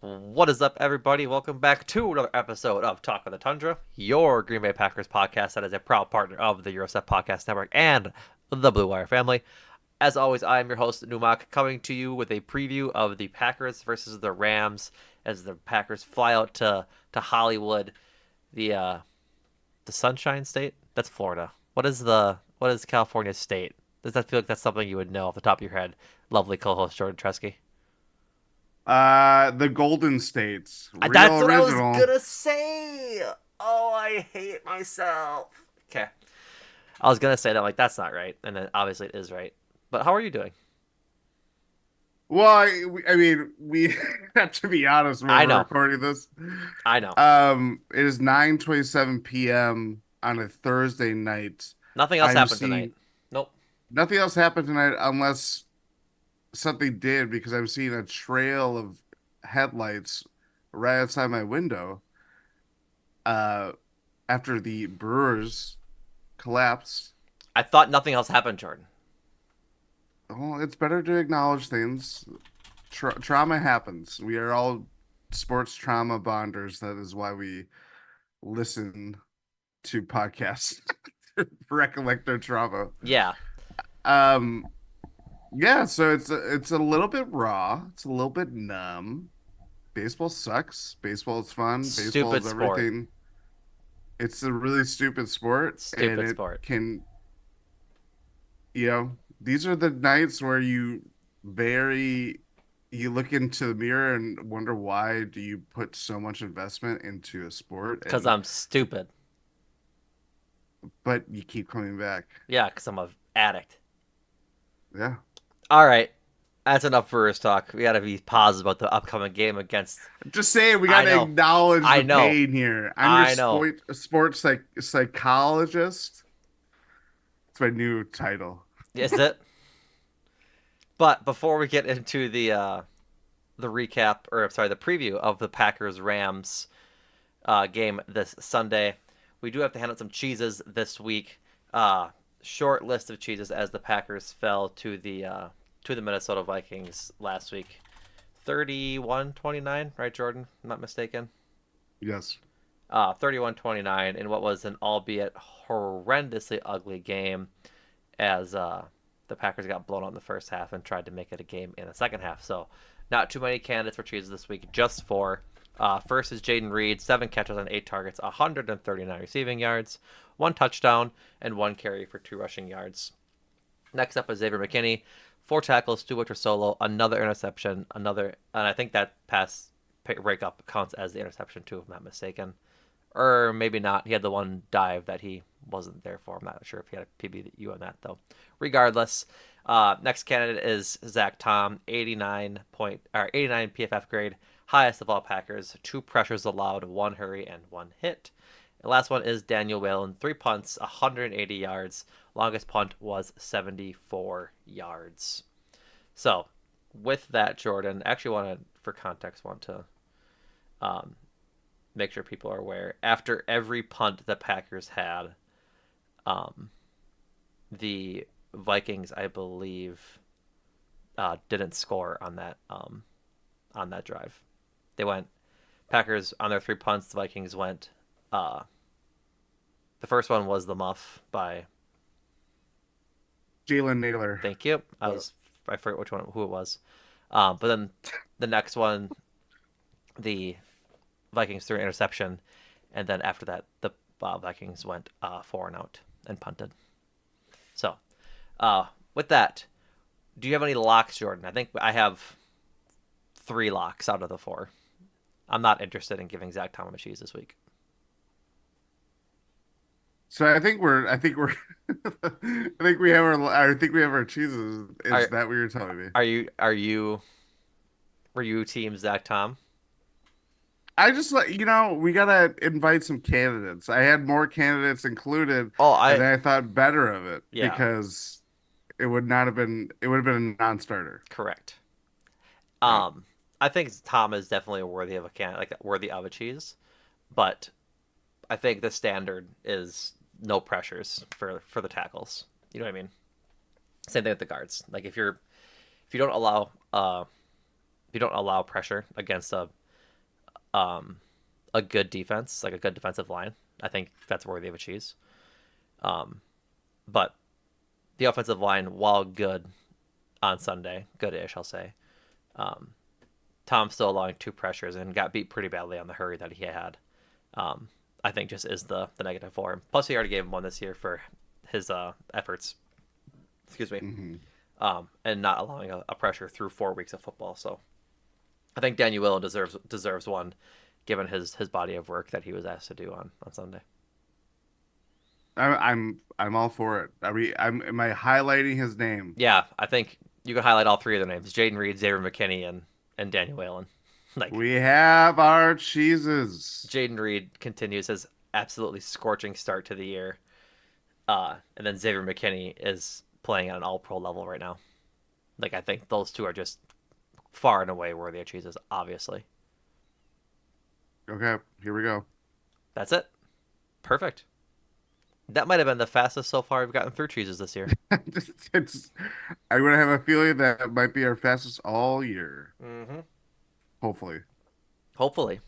What is up, everybody? Welcome back to another episode of Talk of the Tundra, your Green Bay Packers podcast that is a proud partner of the Eurostep Podcast Network and the Blue Wire family. As always, I am your host, Numac, coming to you with a preview of the Packers versus the Rams as the Packers fly out to Hollywood, the Sunshine State. That's Florida. What is California State? Does that feel like that's something you would know off the top of your head? Lovely co-host Jordan Tresky. The Golden States, real That's what I was original. gonna say. Oh, I hate myself. Okay, I was gonna say that like that's not right, and then obviously it is right. But how are you doing? Well, I mean, we have to be honest when I we're know, recording this. I know. It is 9:27 p.m. on a Thursday night. Nothing else I'm happened tonight. seeing Nope. nothing else happened tonight unless something did because I'm seeing a trail of headlights right outside my window. Uh, After the Brewers collapsed. I thought nothing else happened, Jordan. Well, it's better to acknowledge things. Trauma happens. We are all sports trauma bonders. That is why we listen to podcasts to recollect our trauma. Yeah, Um, yeah, so it's a little bit raw. It's a little bit numb. Baseball sucks. Baseball is fun. Baseball stupid is sport. everything. It's a really stupid sport, and Stupid it sport. can, these are the nights where very you look into the mirror and wonder why do you put so much investment into a sport Cause and I'm stupid. but you keep coming back. Yeah, cause I'm a addict. Yeah. All right, that's enough Brewers talk. We gotta be positive about the upcoming game against. Just saying we got I to know, acknowledge I the know, pain here. I'm your I know. sports psychologist. It's my new title. Is it? But before we get into the recap, or sorry, the preview of the Packers Rams game this Sunday, we do have to hand out some cheeses this week. Short list of cheeses as the Packers fell to the Minnesota Vikings last week. 31-29, right, Jordan? I'm not mistaken. Yes. 31-29 in what was an albeit horrendously ugly game as the Packers got blown out in the first half and tried to make it a game in the second half. So, not too many candidates for cheeses this week, just four. First is Jaden Reed, 7 catches on 8 targets, 139 receiving yards, 1 touchdown, and 1 carry for 2 rushing yards. Next up is Xavier McKinney, 4 tackles, 2 which were solo, another interception, and I think that pass breakup counts as the interception too, if I'm not mistaken, or maybe not. He had the one dive that he wasn't there for. I'm not sure if he had a PBU on that though. Regardless, next candidate is Zach Tom, 89 PFF grade, highest of all Packers. 2 pressures allowed, 1 hurry, and 1 hit. The last one is Daniel Whalen, 3 punts, 180 yards. Longest punt was 74 yards. So, with that, Jordan, actually for context, want to um, make sure people are aware. After every punt the Packers had, um, the Vikings, I believe, didn't score on that drive. They went Packers on their 3 punts. The Vikings went. Uh, the first one was the muff by. Jalen Naylor. Thank you. Uh, I forget who it was. But then the next one, the Vikings threw an interception, and then after that, the Vikings went 4 and out and punted. So, with that, do you have any locks, Jordan? I think I have 3 locks out of the 4. I'm not interested in giving Zach Tom a cheese this week. so I think we're I think we have our cheeses. Is Are that what you're telling me? are you were you team Zach Tom? I just we gotta invite some candidates. I had more candidates included, Oh, and then I thought better of it yeah, because it would have been a non-starter. correct. Yeah. Um, I think Tom is definitely worthy of a cheese, but I think the standard is no pressures for the tackles. You know what I mean? Same thing with the guards. Like if you don't allow pressure against um, a good defense, like a good defensive line. I think that's worthy of a cheese. Um, but the offensive line, while good on Sunday, good-ish, I'll say. Um, Tom still allowing two pressures and got beat pretty badly on the hurry that he had. Um, I think just is the negative for him. Plus, he already gave him one this year for his efforts. Excuse me. Hmm. And not allowing a pressure through 4 weeks of football. So I think Daniel deserves one, given his body of work that he was asked to do on Sunday. I'm all for it. Am I highlighting his name? Yeah, I think you can highlight all three of their names: Jaden Reed, Xavier McKinney, and Daniel Whalen. Like We have our cheeses. Jaden Reed continues his absolutely scorching start to the year, and then Xavier McKinney is playing at an All Pro level right now. Like I think those two are just far and away worthy of cheeses. Obviously, Okay, here we go. that's it. Perfect. That might have been the fastest so far we've gotten through cheeses this year. It's, I'm gonna have a feeling that it might be our fastest all year. Mm-hmm. Hopefully. Hopefully,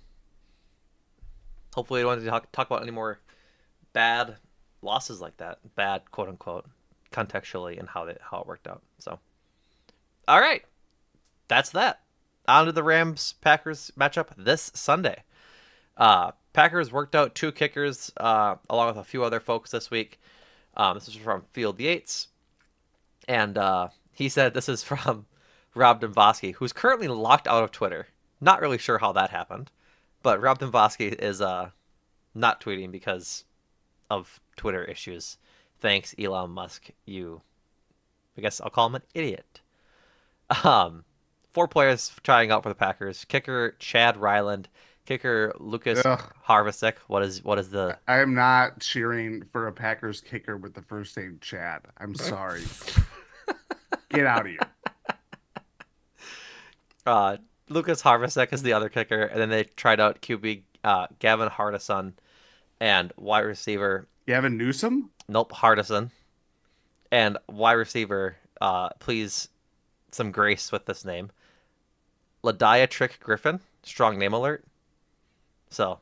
hopefully, we don't want to talk about any more bad losses like that. Bad, quote unquote, contextually and how it worked out. So, all right, that's that. On to the Rams Packers matchup this Sunday. Packers worked out two kickers along with a few other folks this week. This is from Field Yates, and he said this is from Rob Domboski, who's currently locked out of Twitter. Not really sure how that happened, but Rob Domboski is not tweeting because of Twitter issues. Thanks, Elon Musk. I guess I'll call him an idiot. Um, four players trying out for the Packers: kicker Chad Ryland, kicker Lucas Ugh. Harvasek. What is the I am not cheering for a Packers kicker with the first name Chad. I'm sorry. Get out of here. uh, Lucas Harvasek is the other kicker, and then they tried out QB Gavin Hardison and wide receiver. Gavin Newsom? Nope, Hardison and wide receiver. Please some grace with this name. Ladia Trick Griffin. Strong name alert. So,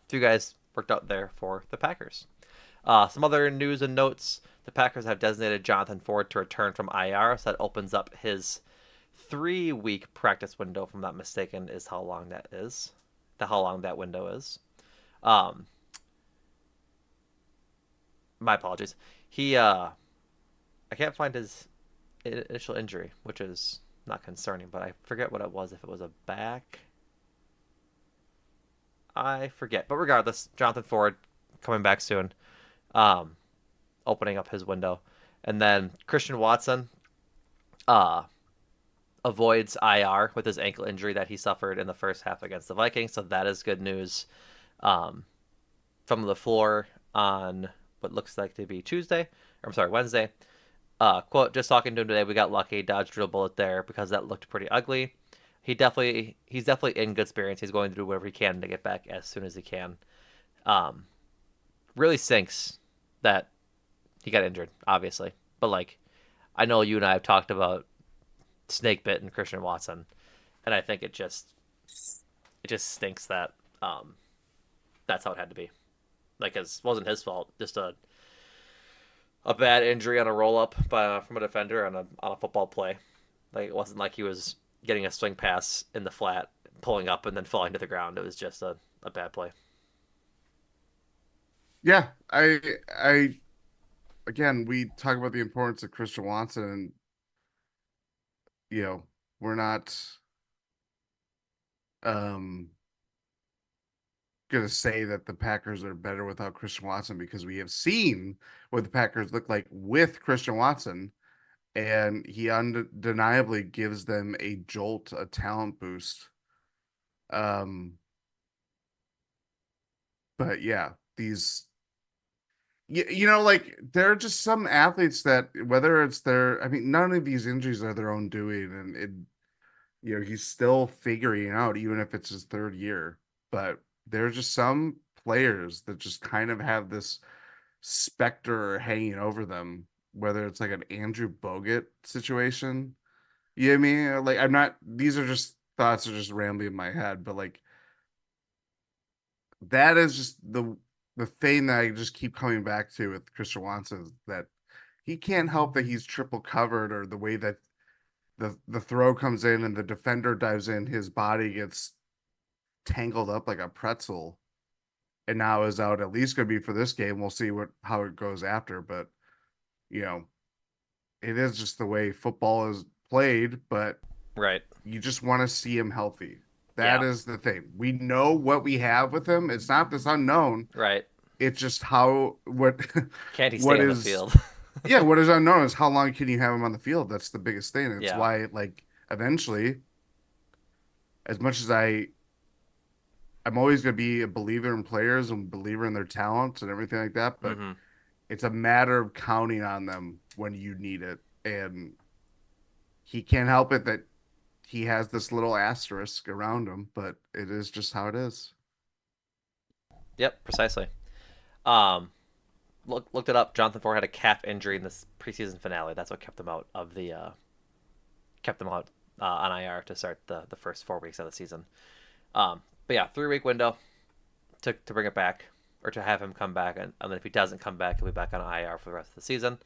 few guys worked out there for the Packers. Some other news and notes. The Packers have designated Jonathan Ford to return from IR, so that opens up his 3 week practice window, if I'm not mistaken, is how long that is. How long that window is. Um, my apologies. I can't find his initial injury, which is not concerning, but I forget what it was. If it was a back, I forget. But regardless, Jonathan Ford coming back soon, um, opening up his window, and then Christian Watson uh, avoids IR with his ankle injury that he suffered in the first half against the Vikings, so that is good news. Um, from the floor on what looks like to be Tuesday, or I'm sorry, Wednesday. Quote, just talking to him today, we got lucky, dodged a drill bullet there because that looked pretty ugly. He's definitely in good spirits. He's going to do whatever he can to get back as soon as he can. Um, really sinks that he got injured, obviously. But like, I know you and I have talked about snake bit and Christian Watson, and I think it just stinks that um, that's how it had to be. Like, it wasn't his fault. Just a bad injury on a roll up from a defender on a football play. Like, it wasn't like he was getting a swing pass in the flat, pulling up and then falling to the ground. It was just a bad play. Yeah, I again, we talk about the importance of Christian Watson, and you know, we're not um gonna say that the Packers are better without Christian Watson because we have seen what the Packers look like with Christian Watson, and he undeniably gives them a jolt, a talent boost. Um, but yeah, like there are just some athletes that whether it's their, I mean, none of these injuries are their own doing, and he's still figuring out, even if it's his third year. But there's just some players that just kind of have this specter hanging over them, whether it's like an Andrew Bogut situation. You know what I mean? Like, I'm not, these are just thoughts are just rambling in my head, but like that is just the thing that I just keep coming back to with Christian Watson is that he can't help that he's triple covered or the way that the throw comes in and the defender dives in, his body gets tangled up like a pretzel and now is out at least going to be for this game. We'll see what how it goes after, but you know, it is just the way football is played, but Right. you just want to see him healthy. That Yeah. is the thing. We know what we have with him. It's not this unknown. Right. It's just how what Can't he stay what on the is field? yeah, what is unknown is how long can you have him on the field? That's the biggest thing. It's Yeah. why like eventually, as much as I'm always gonna be a believer in players and believer in their talents and everything like that, but Mm-hmm. it's a matter of counting on them when you need it. And he can't help it that he has this little asterisk around him, but it is just how it is. Yep. Precisely. Um, looked it up. Jonathan Ford had a calf injury in this preseason finale. That's what kept him out of the kept him out on IR to start the first 4 weeks of the season. But yeah, 3 week window to bring it back or to have him come back, and then if he doesn't come back, he'll be back on IR for the rest of the season.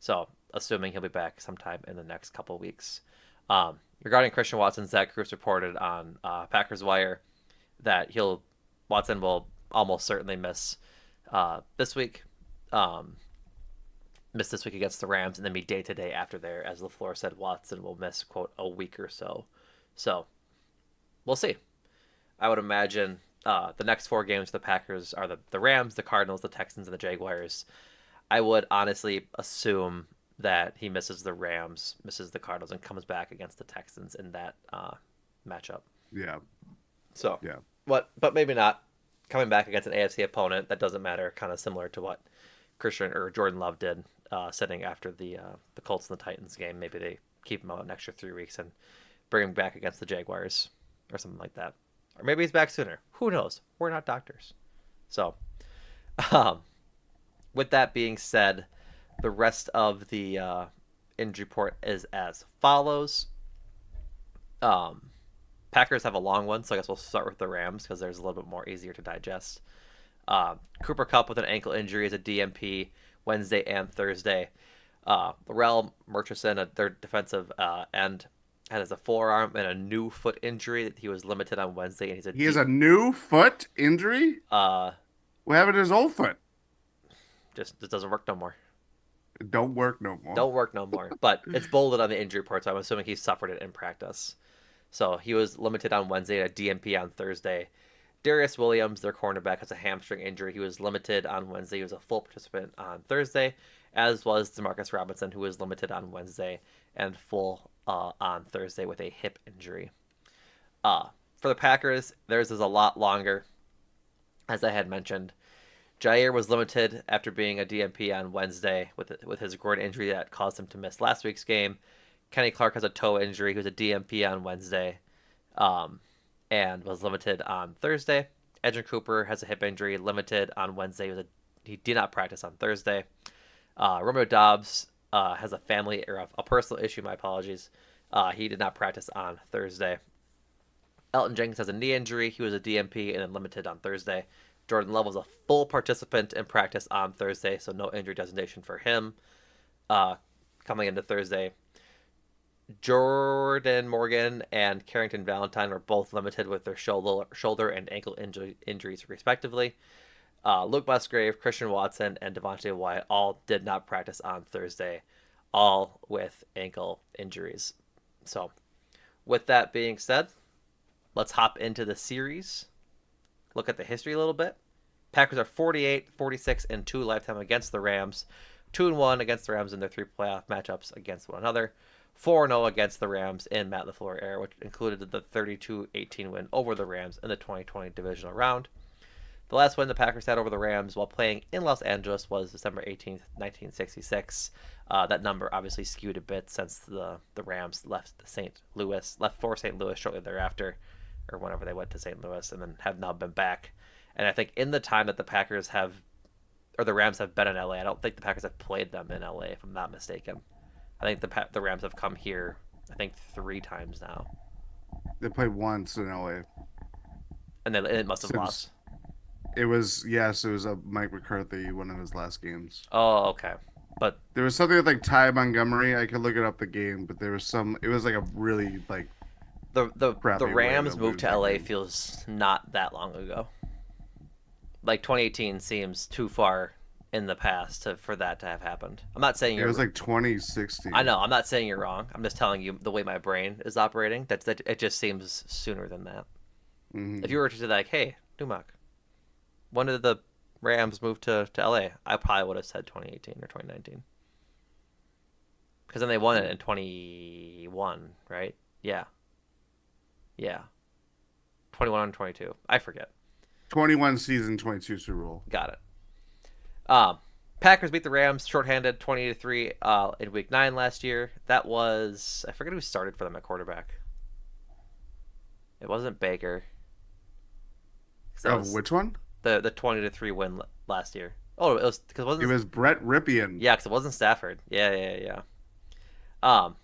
So assuming he'll be back sometime in the next couple of weeks. Regarding Christian Watson, Zach Cruz reported on Packers Wire that he'll Watson will almost certainly this week. Um, Miss this week against the Rams, and then be day to day after there. As LaFleur said, Watson will miss quote a week or so. So we'll see. I would imagine the next 4 games for the Packers are the Rams, the Cardinals, the Texans, and the Jaguars. I would honestly assume that he misses the Rams, misses the Cardinals, and comes back against the Texans in that matchup. Yeah, So, yeah, but maybe not. Coming back against an AFC opponent, that doesn't matter. Kind of similar to what Christian or Jordan Love did, sitting after the Colts and the Titans game. Maybe they keep him out an extra 3 weeks and bring him back against the Jaguars or something like that. Or maybe he's back sooner. Who knows? We're not doctors. So, um, with that being said, the rest of the injury report is as follows. Um, Packers have a long one, so I guess we'll start with the Rams because there's a little bit more easier to digest. Cooper Kupp with an ankle injury is a DMP Wednesday and Thursday. Laurel Murchison, their defensive end, has a forearm and a new foot injury that he was limited on Wednesday, and he's a he has a new foot injury. uh What happened to his old foot? just doesn't work no more. It don't work no more. Don't work no more. But it's bolded on the injury report, so I'm assuming he suffered it in practice. So he was limited on Wednesday, a DMP on Thursday. Darius Williams, their cornerback, has a hamstring injury. He was limited on Wednesday. He was a full participant on Thursday, as was Demarcus Robinson, who was limited on Wednesday and full on Thursday with a hip injury. For the Packers, theirs is a lot longer, as I had mentioned. Jair was limited after being a DMP on Wednesday with his groin injury that caused him to miss last week's game. Kenny Clark has a toe injury. He was a DMP on Wednesday, um, and was limited on Thursday. Edgerrin Cooper has a hip injury, limited on Wednesday. He did not practice on Thursday. Romeo Dobbs has a family or a personal issue. My apologies. He did not practice on Thursday. Elton Jenkins has a knee injury. He was a DMP and then limited on Thursday. Jordan Love was a full participant in practice on Thursday, so no injury designation for him. Uh, Coming into Thursday, Jordan Morgan and Carrington Valentine were both limited with their shoulder and ankle injuries, respectively. Luke Musgrave, Christian Watson, and Devontae Wyatt all did not practice on Thursday, all with ankle injuries. So, with that being said, let's hop into the series. Look at the history a little bit. Packers are 48, 46, and 2 lifetime against the Rams. 2-1 against the Rams in their 3 playoff matchups against one another. 4-0 against the Rams in Matt LaFleur era, which included the 32-18 win over the Rams in the 2020 divisional round. The last win the Packers had over the Rams while playing in Los Angeles was December 18th, 1966. That number obviously skewed a bit since the Rams left for St. Louis shortly thereafter, or whenever they went to St. Louis, and then have now been back. And I think in the time that the Rams have been in LA, I don't think the Packers have played them in LA, if I'm not mistaken. I think the Rams have come here, I think 3 times now, They played once in LA and then it must have since lost. It was yes, it was a Mike McCarthy one of his last games. Oh, okay. But There was something with like Ty Montgomery. I could look it up the game, but there was some. It was like a really like the crappy way to Rams moved lose to that LA game. feels not that long ago. Like 2018 seems too far in the past for that to have happened. I'm not saying It was you're. like I 2016. know. I'm not saying you're wrong. I'm just telling you the way my brain is operating. That it just seems sooner than that. If you Hmm. were to say like, "Hey, Numac, when did the Rams move to LA?" I probably would have said 2018 or 2019 because then they won it in 21, right? Yeah, yeah, 21 and 22. I forget. 21 season, 22 Super Bowl. Got it. Um, Packers beat the Rams shorthanded 20-3 in Week 9 last year. That was I forget who started for them at quarterback. It wasn't Baker because that Of was which one? the 20-3 win last year. Oh, it was because it It wasn't. was Brett Ripien. Yeah, because it wasn't Stafford. Yeah, yeah, yeah. Um,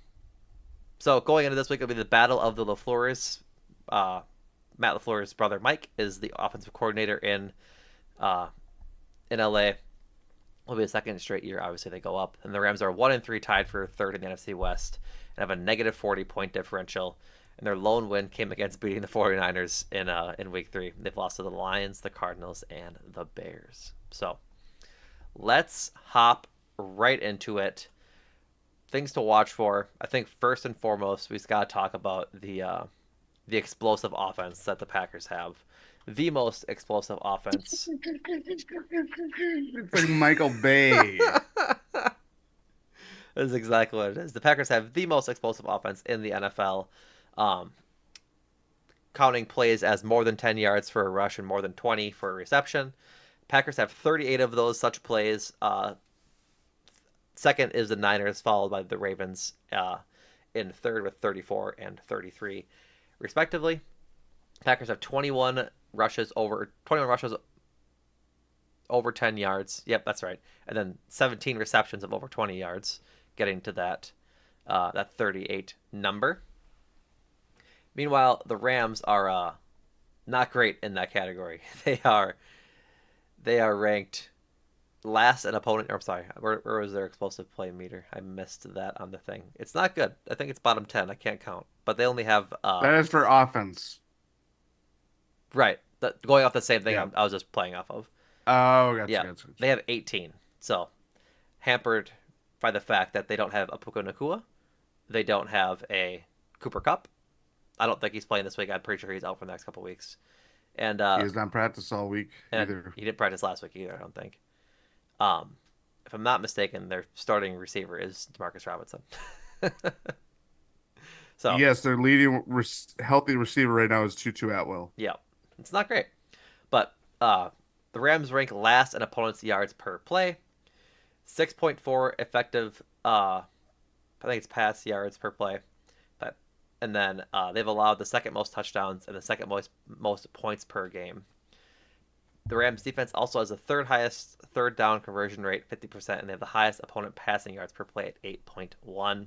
so going into this week, it'll be the battle of the LaFleurs. Uh, Matt LaFleur's brother Mike is the offensive coordinator uh, in LA. Will be a second straight year. Obviously, they go up, and the Rams are 1-3, tied for third in the NFC West, and have a negative 40 point differential. And their lone win came against beating the 49ers in Week 3. They've lost to the Lions, the Cardinals, and the Bears. So let's hop right into it. Things to watch for. I think first and foremost, we've got to talk about the explosive offense that the Packers have. The most explosive offense. It's like Michael Bay. That is exactly what it is. The Packers have the most explosive offense in the NFL, um, counting plays as more than 10 yards for a rush and more than 20 for a reception. Packers have 38 of those such plays. Second is the Niners, followed by the Ravens in third with 34 and 33, respectively. Packers have 21 rushes over 10 yards. Yep, that's right. And then 17 receptions of over 20 yards, getting to that 38 number. Meanwhile, the Rams are not great in that category. They are ranked last in opponent. Or I'm sorry, where was their explosive play meter? I missed that on the thing. It's not good. I think it's bottom 10. I can't count, but they only have That is for offense. right. Going off the same thing Yeah. I was just playing off of. Oh, gotcha, Yeah, gotcha, gotcha. they have 18. So hampered by the fact that they don't have a Puka Nacua. They don't have a Cooper Cup. I don't think he's playing this week. I'm pretty sure he's out for the next couple weeks. And He has not practiced all week and either. he didn't practice last week either. I don't think. Um, if I'm not mistaken, their starting receiver is Demarcus Robinson. So Yes, their leading healthy receiver right now is Tutu Atwell. yeah, it's not great. But the Rams rank last in opponents' yards per play, 6.4 effective. I think it's pass yards per play. But and then they've allowed the second most touchdowns and the second most points per game. The Rams defense also has the third highest third down conversion rate, 50%, and they have the highest opponent passing yards per play at 8.1.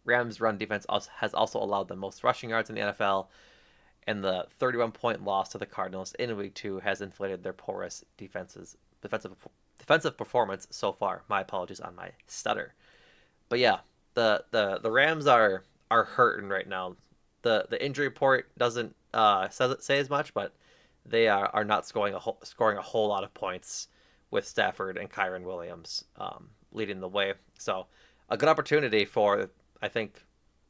Rams run defense has also allowed the most rushing yards in the NFL, and the 31-point loss to the Cardinals in Week 2 has inflated their porous defensive performance so far. My apologies on my stutter. But yeah, the Rams are hurting right now. The injury report doesn't say as much, but they are not scoring a whole lot of points with Stafford and Kyron Williams leading the way. So a good opportunity for I think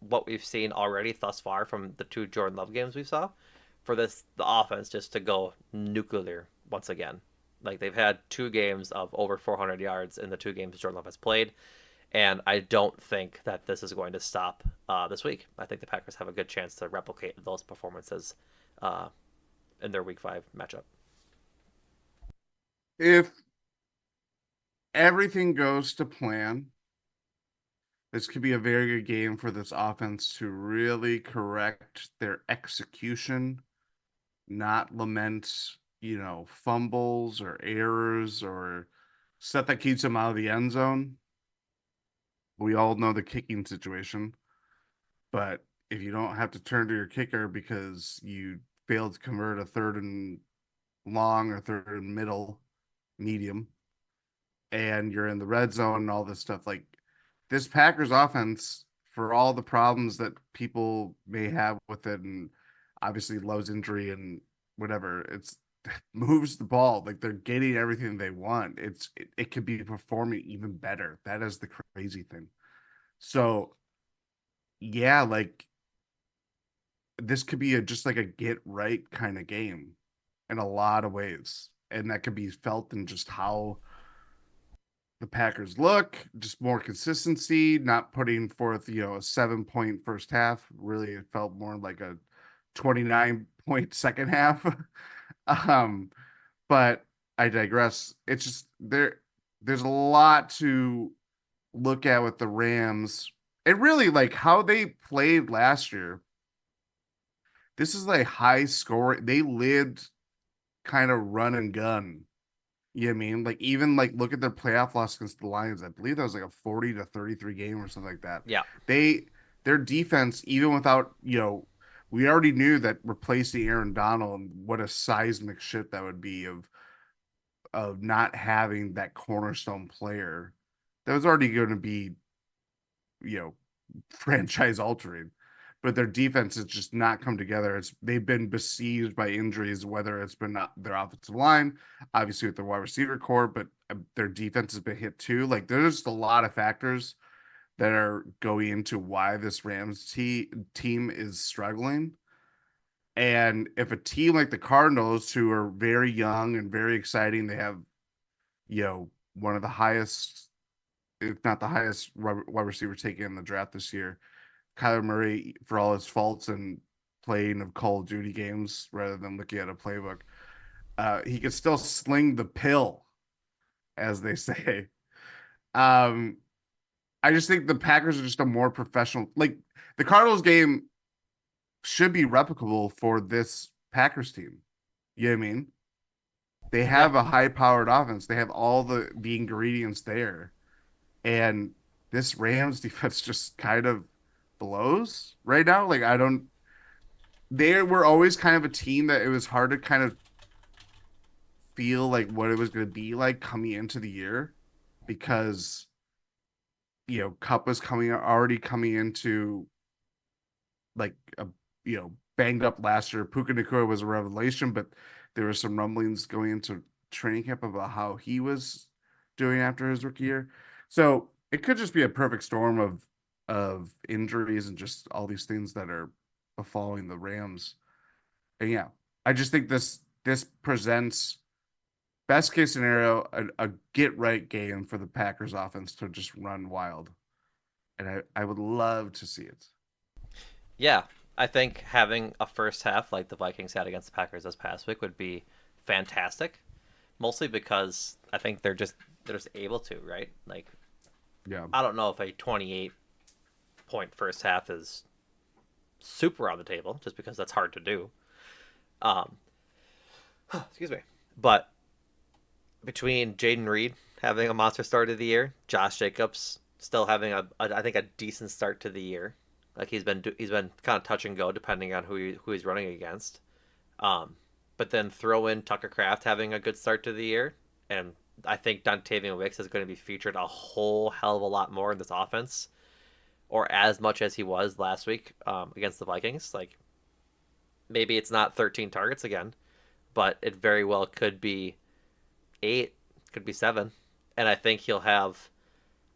what we've seen already thus far from the two Jordan Love games we saw for the offense just to go nuclear once again. Like they've had two games of over 400 yards in the two games Jordan Love has played, and I don't think that this is going to stop this week. I think the Packers have a good chance to replicate those performances uh, in their Week 5 matchup. If everything goes to plan, this could be a very good game for this offense to really correct their execution, not lament, fumbles or errors or stuff that keeps them out of the end zone. We all know the kicking situation, but if you don't have to turn to your kicker because you failed to convert a third and long or third and middle, medium, and you're in the red zone and all this stuff. Like this Packers offense, for all the problems that people may have with it, and obviously Lowe's injury and whatever, it's moves the ball. Like they're getting everything they want. It could be performing even better. That is the crazy thing. So yeah, like this could be just like a get right kind of game in a lot of ways. And that could be felt in just how the Packers look, just more consistency, not putting forth, a 7 point first half. Really, it felt more like a 29-point second half. um, but I digress. It's just there's a lot to look at with the Rams. And really like how they played last year. This is like high score. They lived kind of run and gun. You know what I mean? Like even like look at their playoff loss against the Lions. I believe that was like a 40-33 game or something like that. Yeah, They their defense, even without, we already knew that replacing Aaron Donald and what a seismic shit that would be of not having that cornerstone player. That was already going to be, you know, franchise altering. But their defense has just not come together. They've been besieged by injuries, whether it's been not their offensive line, obviously with their wide receiver core, but their defense has been hit too. Like there's just a lot of factors that are going into why this team is struggling. And if a team like the Cardinals, who are very young and very exciting, they have, one of the highest, if not the highest wide receiver taken in the draft this year. Kyler Murray, for all his faults and playing of Call of Duty games rather than looking at a playbook, he could still sling the pill, as they say. Um, I just think the Packers are just a more professional. Like the Cardinals game should be replicable for this Packers team. You know what I mean? They yeah, have a high-powered offense. They have all the ingredients there, and this Rams defense just kind of blows right now. Like I don't. They were always kind of a team that it was hard to kind of feel like what it was going to be like coming into the year because Kupp was coming into like a banged up last year. Puka Nacua was a revelation, but there were some rumblings going into training camp about how he was doing after his rookie year. So it could just be a perfect storm of injuries and just all these things that are befalling the Rams. And yeah, I just think this presents best case scenario a get right game for the Packers offense to just run wild. And I would love to see it. yeah. I think having a first half like the Vikings had against the Packers this past week would be fantastic. Mostly because I think they're just able to, right? Like Yeah. I don't know if a 28-point first half is super on the table, just because that's hard to do. Um, excuse me. But between Jaden Reed having a monster start of the year, Josh Jacobs still having I think a decent start to the year. Like he's been kind of touch and go depending on who he's running against. Um, but then throw in Tucker Kraft having a good start to the year, and I think Dontavian Wicks is going to be featured a whole hell of a lot more in this offense, or as much as he was last week against the Vikings. Like maybe it's not 13 targets again, but it very well could be 8, could be 7, and I think he'll have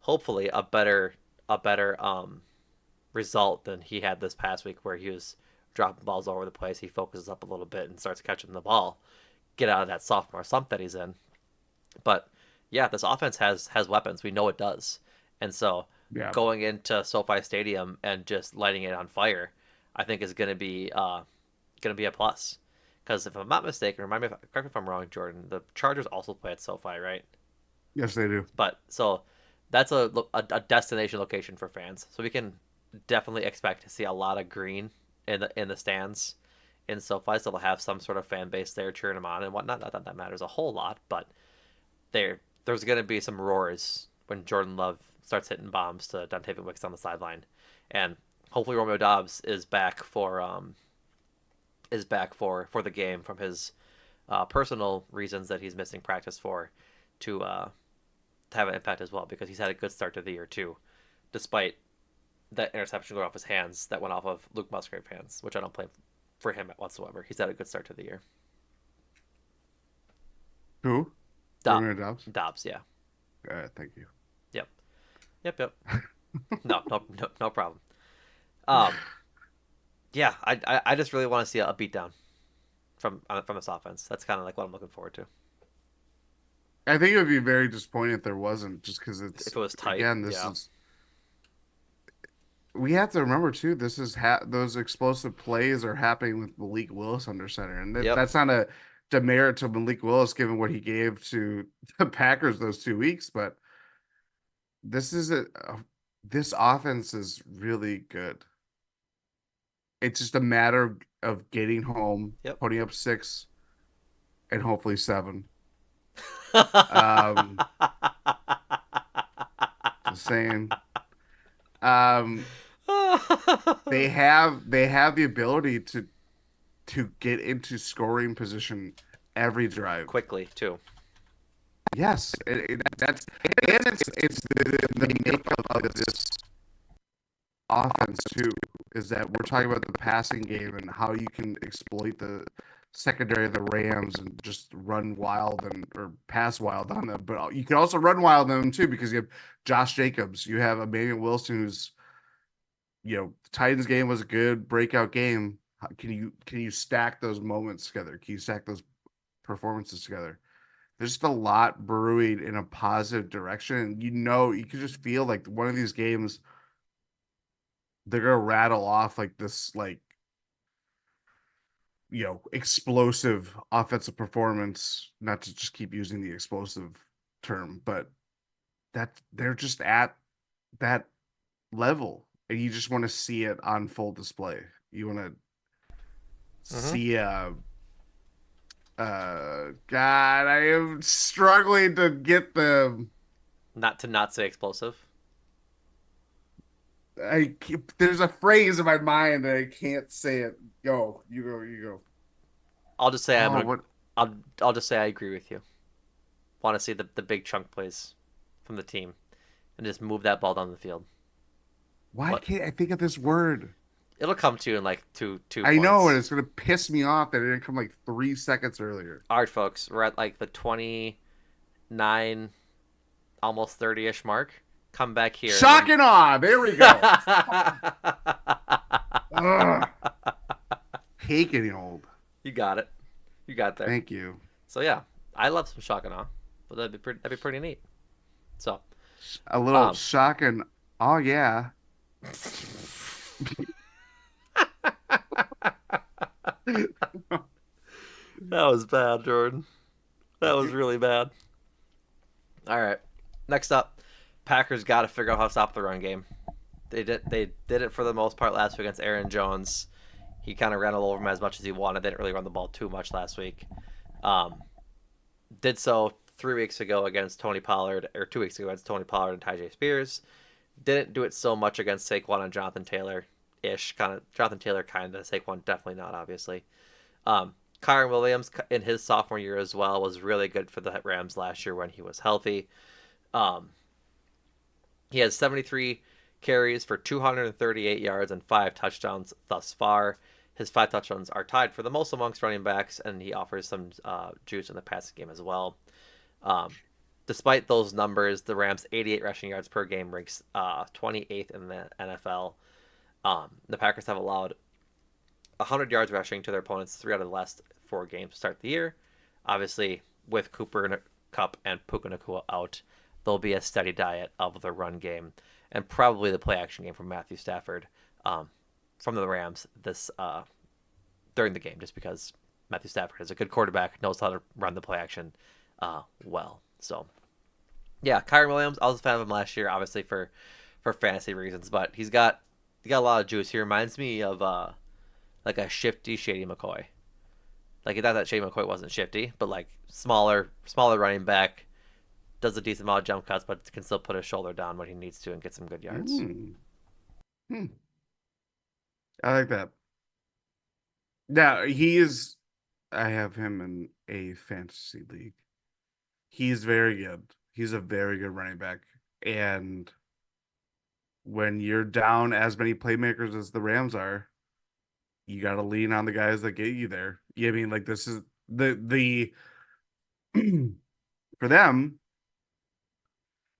hopefully a better result than he had this past week, where he was dropping balls all over the place. He focuses up a little bit and starts catching the ball, get out of that sophomore slump that he's in. But yeah, this offense has weapons. We know it does, and so Yeah. going into SoFi Stadium and just lighting it on fire, I think is going to be a plus. Because if I'm not mistaken, correct me if I'm wrong, Jordan. The Chargers also play at SoFi, right? Yes, they do. But so that's a destination location for fans. So we can definitely expect to see a lot of green in the stands in SoFi. So they'll have some sort of fan base there cheering them on and whatnot. Not that that matters a whole lot, but there's going to be some roars when Jordan Love starts hitting bombs to Dontavian Wicks on the sideline, and hopefully Romeo Dobbs is back for the game from his personal reasons that he's missing practice for to have an impact as well because he's had a good start to the year too, despite that interception going off his hands that went off of Luke Musgrave's hands, which I don't blame for him whatsoever. He's had a good start to the year. Who? Dob- Romeo Dobbs? Dobbs, yeah. Thank you. Yep. Yep, yep. No problem. Um, yeah, I just really want to see a beatdown from this offense. That's kind of like what I'm looking forward to. I think it would be very disappointing if there wasn't, just because If it's it was tight, again, this yeah. is we have to remember too. This is those explosive plays are happening with Malik Willis under center, and Yep. that's not a demerit to Malik Willis given what he gave to the Packers those 2 weeks, but this is this offense is really good. It's just a matter of getting home, Yep. putting up six, and hopefully seven. Um, just saying. Um, they have the ability to get into scoring position every drive. Quickly too. Yes, that's and it's the makeup of this offense too. Is that we're talking about the passing game and how you can exploit the secondary of the Rams and just run wild and or pass wild on them. But you can also run wild on them too because you have Josh Jacobs, you have Emmanuel Wilson, who's the Titans game was a good breakout game. Can you stack those moments together? Can you stack those performances together? There's just a lot brewing in a positive direction. You can just feel like one of these games they're gonna rattle off like this explosive offensive performance, not to just keep using the explosive term, but that they're just at that level and you just want to see it on full display. You want to Mm-hmm. see God, I am struggling to get the Not say explosive. there's a phrase in my mind that I can't say it. You go. I'll just say I'm Oh, gonna. what? I'll just say I agree with you. Want to see the big chunk plays from the team and just move that ball down the field. Why But can't I think of this word? it'll come to you in like two I know, and points. it's gonna piss me off that it didn't come like 3 seconds earlier. All right, folks, we're at like the 29, almost 30-ish mark. Come back here and Shock and awe. There we go. Ugh, hate getting old. you got it. You got there. Thank you. So yeah, I love some shock and awe, but that'd be pretty neat. So, A little um, shock and oh yeah. that was bad, Jordan. That was really bad. All right, next up, Packers got to figure out how to stop the run game. They did it for the most part last week against Aaron Jones. He kind of ran all over him as much as he wanted. They didn't really run the ball too much last week. Um, did so 3 weeks ago against Tony Pollard, or 2 weeks ago against Tony Pollard and Tyjae Spears. Didn't do it so much against Saquon and Jonathan Taylor ish. Kind of Jonathan Taylor kind of Saquon definitely not obviously. Kyren Williams in his sophomore year as well was really good for the Rams last year when he was healthy. Um, he has 73 carries for 238 yards and 5 touchdowns thus far. His 5 touchdowns are tied for the most amongst running backs, and he offers some juice in the passing game as well. Um, Despite those numbers, the Rams' 88 rushing yards per game ranks 28th in the NFL. The Packers have allowed 100 yards rushing to their opponents 3 out of the last 4 games to start the year. Obviously, with Cooper, Kupp, and Puka Nacua out, there'll be a steady diet of the run game and probably the play action game from Matthew Stafford um, from the Rams this during the game, just because Matthew Stafford is a good quarterback, knows how to run the play action well. So, yeah, Kyren Williams, I was a fan of him last year, obviously for fantasy reasons, but he got a lot of juice. He reminds me of like a shifty Shady McCoy. Like not that Shady McCoy wasn't shifty, but like smaller running back, does a decent amount of jump cuts, but can still put his shoulder down when he needs to and get some good yards. Hmm. Hmm. I like that. Now he is I have him in a fantasy league. He's very good. He's a very good running back. And when you're down as many playmakers as the Rams are, you got to lean on the guys that get you there. Yeah, I mean, like this is the for them,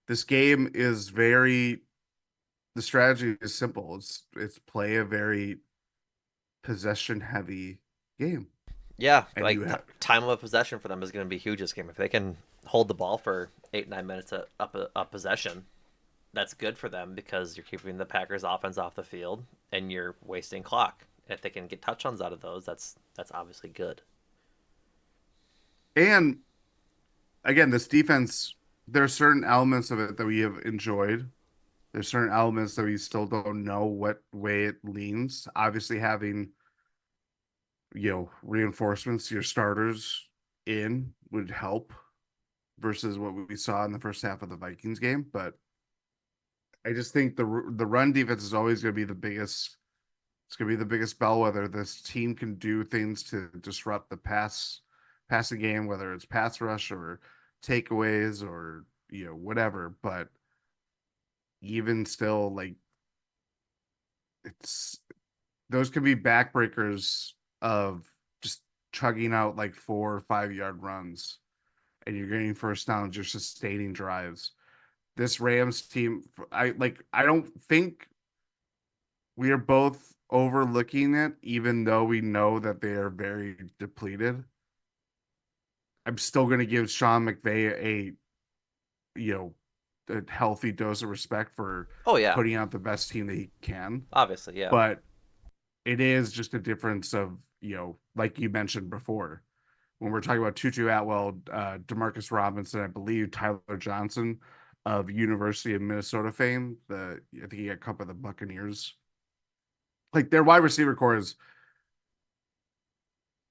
this game is very the strategy is simple. It's play a very possession heavy game. Yeah, And you like have time of possession for them is going to be huge this game. If they can hold the ball for 8 9 minutes up a possession, that's good for them because you're keeping the Packers offense off the field and you're wasting clock. And if they can get touchdowns out of those, that's obviously good. and again, this defense, there are certain elements of it that we have enjoyed. There's certain elements that we still don't know what way it leans. Obviously, having reinforcements, your starters in would help versus what we saw in the first half of the Vikings game. But I just think the run defense is always going to be the biggest. It's going to be the biggest bellwether. This team can do things to disrupt the passing game, whether it's pass rush or takeaways or whatever. But even still, like it's those can be backbreakers of just chugging out like 4 or 5 yard runs, and you're getting first downs, you're sustaining drives. This Rams team, I don't think we are both overlooking it, even though we know that they are very depleted. I'm still going to give Sean McVay you know, a healthy dose of respect for Oh yeah, putting out the best team that he can. obviously, yeah, But it is just a difference of, like you mentioned before, when we're talking about Tutu Atwell, Demarcus Robinson, I believe Tyler Johnson of University of Minnesota fame. I think he got cut by the Buccaneers. Like their wide receiver core is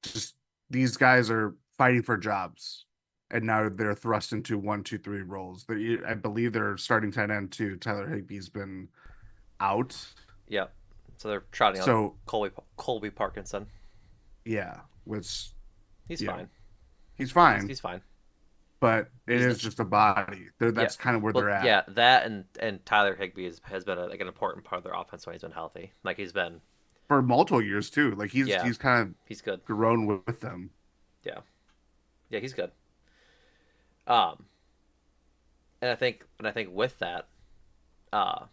just these guys are fighting for jobs, and now they're thrust into 1, 2, 3 roles. I believe their starting tight end too, Tyler Higbee's been out. yeah. So they're trotting out So Colby Parkinson. yeah, which He's you know fine. he's He's fine, he's fine. but it He's is just a body. Yeah. That's kind of where Well, they're at yeah, that and Tyler Higbee has been like an important part of their offense when he's been healthy. Like he's been, for multiple years too. Like he's yeah, he's kind of he's good. grown with them. Yeah, yeah, he's good. Um, and I think with that, uh,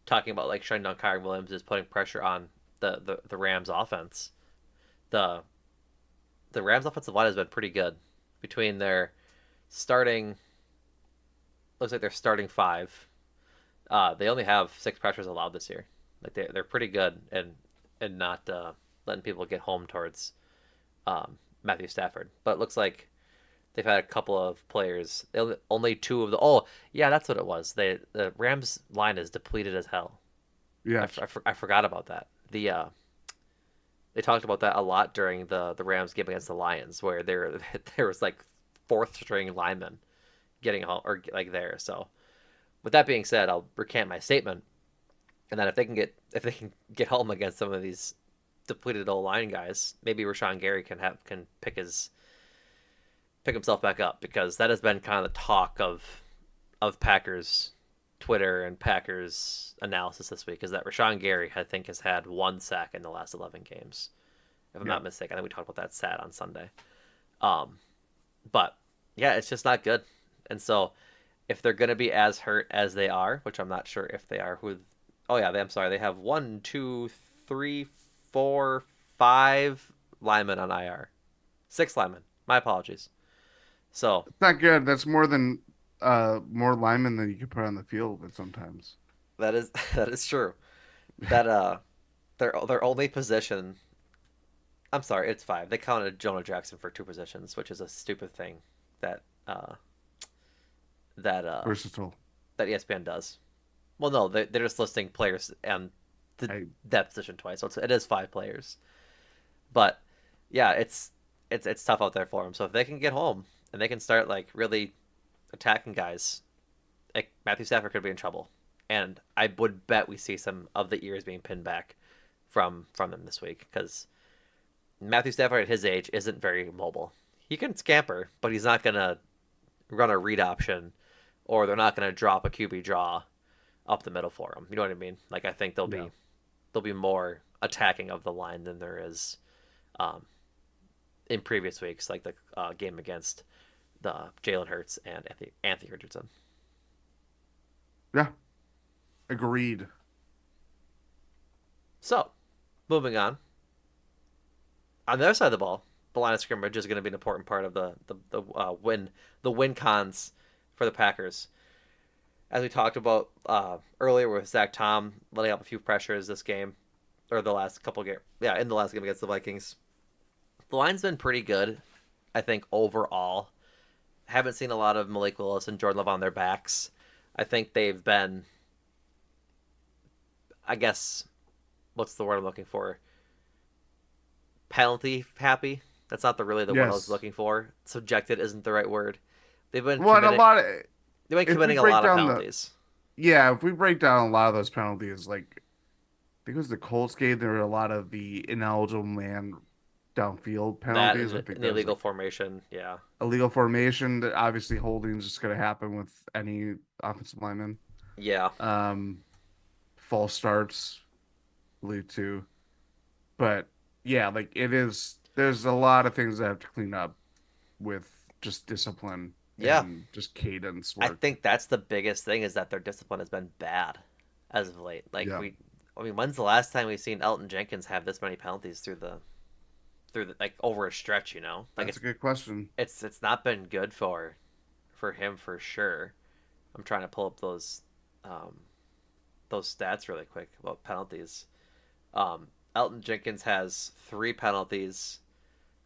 talking about like shutting down Kyron Williams is putting pressure on the Rams offense. The the Rams offensive line has been pretty good between their starting. Looks like they're starting five. They only have 6 pressures allowed this year. Like they're pretty good and not letting people get home towards Matthew Stafford. But it looks like they've had a couple of players. Only two of the. Oh yeah, that's what it was. The Rams line is depleted as hell. Yes. I forgot about that. They talked about that a lot during the Rams game against the Lions, where there was like fourth string linemen getting home or like there. So with that being said, I'll recant my statement. And then if they can get home against some of these depleted old line guys, maybe Rashawn Gary can pick himself back up because that has been kind of the talk of Packers Twitter and Packers analysis this week is that Rashawn Gary I think has had 1 sack in the last 11 games. If I'm Yeah. not mistaken, I think we talked about that stat on Sunday. Um, but yeah, it's just not good. And so if they're going to be as hurt as they are, which I'm not sure if they are, oh yeah, I'm sorry, they have 1, 2, 3, 4, 5 linemen on IR, 6 linemen. My apologies. So It's not good. That's more linemen than you could put on the field at sometimes. that is that is true. That their only position. I'm sorry, it's 5. They counted Jonah Jackson for 2 positions, which is a stupid thing that uh that uh Versatile. that ESPN does. Well, no, they're just listing players and the I that position twice, so it is 5 players. But yeah, it's tough out there for them. So if they can get home and they can start like really attacking guys, like Matthew Stafford could be in trouble. And I would bet we see some of the ears being pinned back from them this week because Matthew Stafford at his age isn't very mobile. He can scamper, but he's not gonna run a read option, or they're not gonna drop a QB draw up the middle for him. You know what I mean? Like I think Yeah. there'll be more attacking of the line than there is um, in previous weeks, like the game against the Jalen Hurts and Anthony Richardson. Yeah. Agreed. So moving on the other side of the ball, the line of scrimmage is going to be an important part of the win cons for the Packers. As we talked about earlier with Zach Tom letting up a few pressures this game or the last couple games, yeah, in the last game against the Vikings, the line's been pretty good. I think overall, haven't seen a lot of Malik Willis and Jordan Love on their backs. I think they've been, I guess, what's the word I'm looking for? Penalty happy. That's not really the word I was Yes. looking for. Subjected isn't the right word. They've been Well, and a committing. lot of They've been if we committing a break lot of down the penalties. yeah, if we break down a lot of those penalties, like I think it was the Colts game, there were a lot of the ineligible man downfield That penalties. I in think the that was illegal like formation, yeah, illegal formation. That obviously holding is just going to happen with any offensive lineman. yeah, Um, false starts, I believe too. But yeah, like it is. There's a lot of things that have to clean up with just discipline yeah. and just cadence I work. think that's the biggest thing is that their discipline has been bad as of late. Yeah, I mean, when's the last time we've seen Elton Jenkins have this many penalties through the like over a stretch? You know, like that's a good question. it's not been good for him for sure. I'm trying to pull up um, those stats really quick about penalties. Elton Jenkins has 3 penalties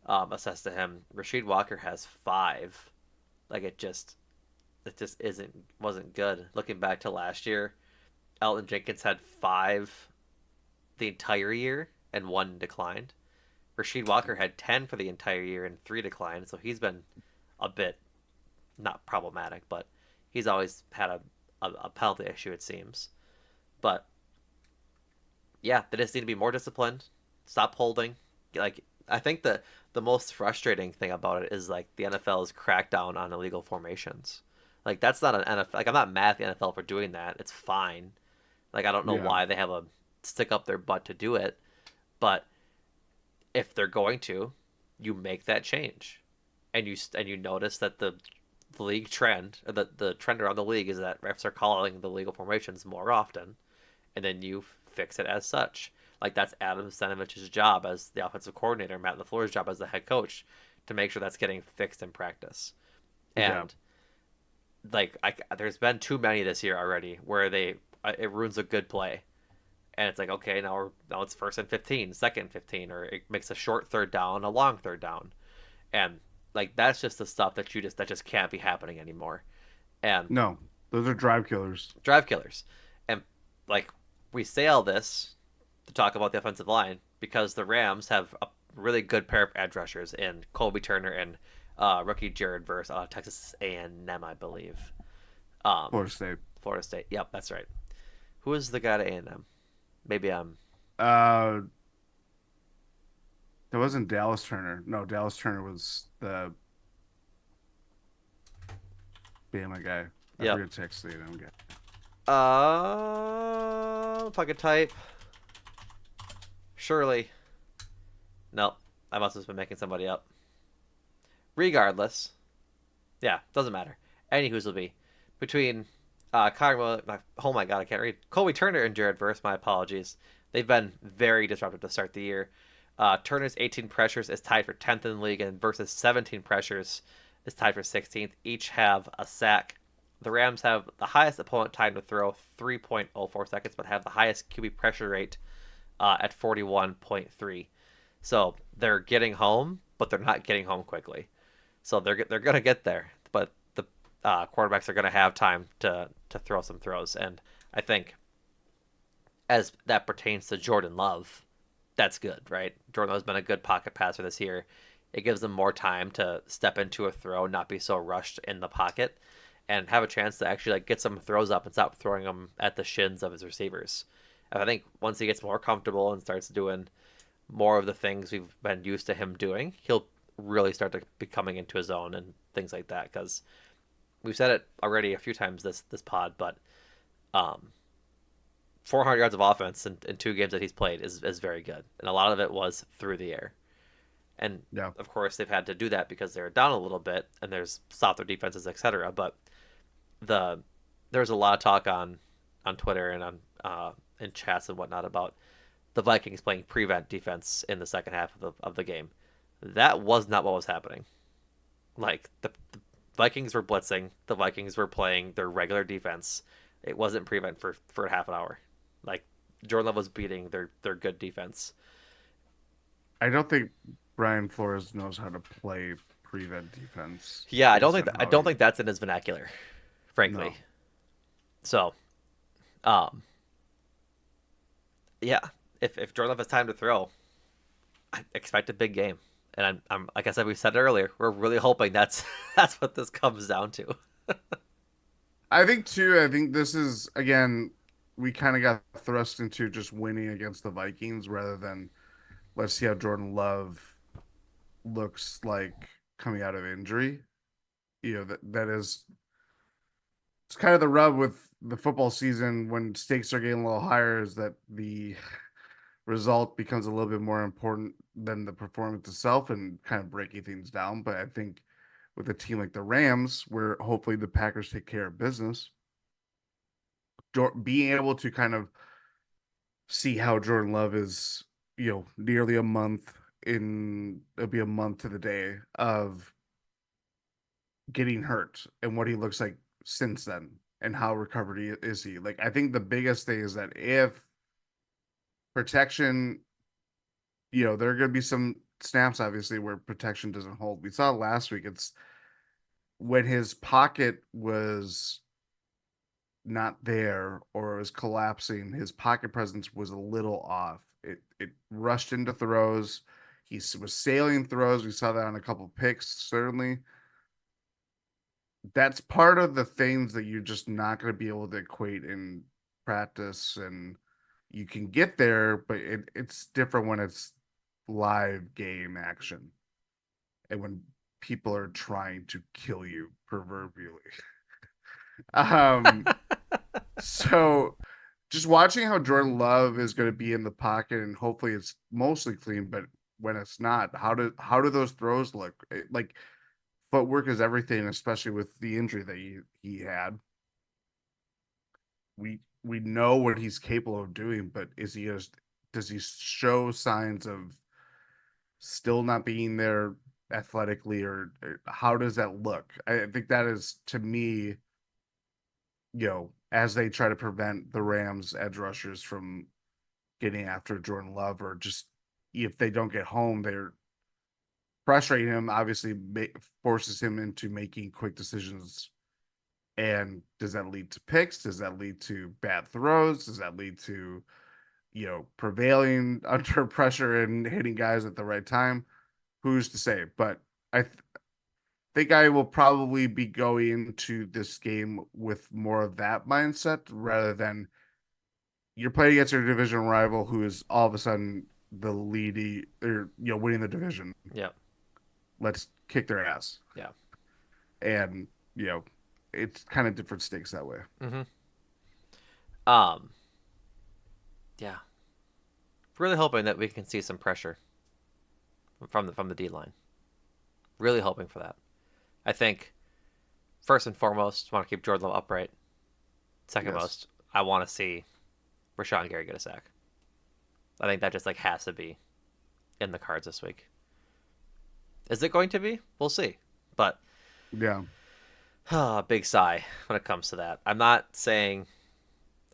assessed to him. Rasheed Walker has 5. Like it just wasn't good. Looking back to last year, Elton Jenkins had 5 the entire year and 1 declined. Rasheed Walker had 10 for the entire year and 3 declined. So he's been a bit not problematic, but he's always had a penalty issue it seems. But yeah, they just need to be more disciplined. Stop holding. Like I think the most frustrating thing about it is like the NFL's crackdown on illegal formations. Like that's not an NFL. Like I'm not mad at the NFL for doing that. It's fine. Like I don't know Yeah, why they have a stick up their butt to do it, but if they're going to, you make that change, and you notice that the league trend, or the trend around the league is that refs are calling the legal formations more often, and then you fix it as such. Like that's Adam Stanovich's job as the offensive coordinator, Matt LaFleur's job as the head coach, to make sure that's getting fixed in practice. yeah. And there's been too many this year already where they it ruins a good play, and it's like okay now it's first and 15, second and 15, or it makes a short third down, a long third down, and like that's just the stuff that just can't be happening anymore. And No, those are drive killers. drive killers. And like we say all this to talk about the offensive line because the Rams have a really good pair of edge rushers in Colby Turner and rookie Jared Verse out of Texas A&M, I believe. Um, Florida State. Florida State. Yep, that's right. Who is the guy at A&M? Maybe Uh, that wasn't Dallas Turner. No, Dallas Turner was the Bama guy. I yep. forget Texas A&M guy. If I could type, surely. Nope, I must have been making somebody up. Regardless, yeah, doesn't matter. Any who's will be between oh my god, I can't read. Colby Turner and Jared Verse. My apologies. They've been very disruptive to start the year. Turner's 18 pressures is tied for 10th in the league, and Verse's 17 pressures is tied for 16th. Each have a sack. The Rams have the highest opponent time to throw, 3.04 seconds, but have the highest QB pressure rate at 41.3. So they're getting home, but they're not getting home quickly. So they're gonna get there, but the quarterbacks are gonna have time to throw some throws, and I think as that pertains to Jordan Love, that's good, right? Jordan Love's been a good pocket passer this year. It gives them more time to step into a throw, not be so rushed in the pocket, and have a chance to actually like get some throws up and stop throwing them at the shins of his receivers. And I think once he gets more comfortable and starts doing more of the things we've been used to him doing, he'll really start to be coming into his own and things like that. Because we've said it already a few times this pod, but um, 400 yards of offense in 2 games that he's played is very good, and a lot of it was through the air. And Yeah. of course, they've had to do that because they're down a little bit, and there's softer defenses, etc. But the there's a lot of talk on Twitter and on in chats and whatnot about the Vikings playing prevent defense in the second half of the game. That was not what was happening. Like the Vikings were blitzing, the Vikings were playing their regular defense. It wasn't prevent for half an hour. Like Jordan Love was beating their good defense. I don't think Brian Flores knows how to play prevent defense Yeah, based on I how don't he. think that's in his vernacular, frankly. No. So, um, yeah, if Jordan Love has time to throw, I expect a big game. And I'm like I said, we said it earlier. We're really hoping that's that's what this comes down to. I think too, I think this is again, we kind of got thrust into just winning against the Vikings rather than let's see how Jordan Love looks like coming out of injury. That is it's kind of the rub with the football season when stakes are getting a little higher is that the result becomes a little bit more important than the performance itself and kind of breaking things down. But I think with a team like the Rams, where hopefully the Packers take care of business, being able to kind of see how Jordan Love is, nearly a month it'll be a month to the day of getting hurt and what he looks like since then and how recovered is he. Like I think the biggest thing is that if protection, there are going to be some snaps obviously where protection doesn't hold. We saw last week. It's when his pocket was not there or was collapsing, his pocket presence was a little off. It rushed into throws. He was sailing throws. We saw that on a couple picks, certainly. That's part of the things that you're just not going to be able to equate in practice. And you can get there, but it's different when it's live game action and when people are trying to kill you proverbially. Um, so just watching how Jordan Love is going to be in the pocket and hopefully it's mostly clean, but when it's not, how do those throws look? Like footwork is everything, especially with the injury that he had. We know what he's capable of doing, but does he show signs of still not being there athletically or how does that look? I think that is to me, as they try to prevent the Rams edge rushers from getting after Jordan Love or just if they don't get home, they're frustrating him, obviously forces him into making quick decisions. And does that lead to picks? Does that lead to bad throws? Does that lead to, prevailing under pressure and hitting guys at the right time? Who's to say? But think I will probably be going into this game with more of that mindset rather than you're playing against your division rival who is all of a sudden the leading or winning the division. Yeah, Let's kick their ass. yeah, And you know, it's kind of different stakes that way. mm-hmm. Um, yeah. Really hoping that we can see some pressure from the D line. Really hoping for that. I think first and foremost, want to keep Jordan Love upright. Second Yes. most, I want to see Rashawn Gary get a sack. I think that just like has to be in the cards this week. Is it going to be? We'll see. But Yeah. big sigh when it comes to that. I'm not saying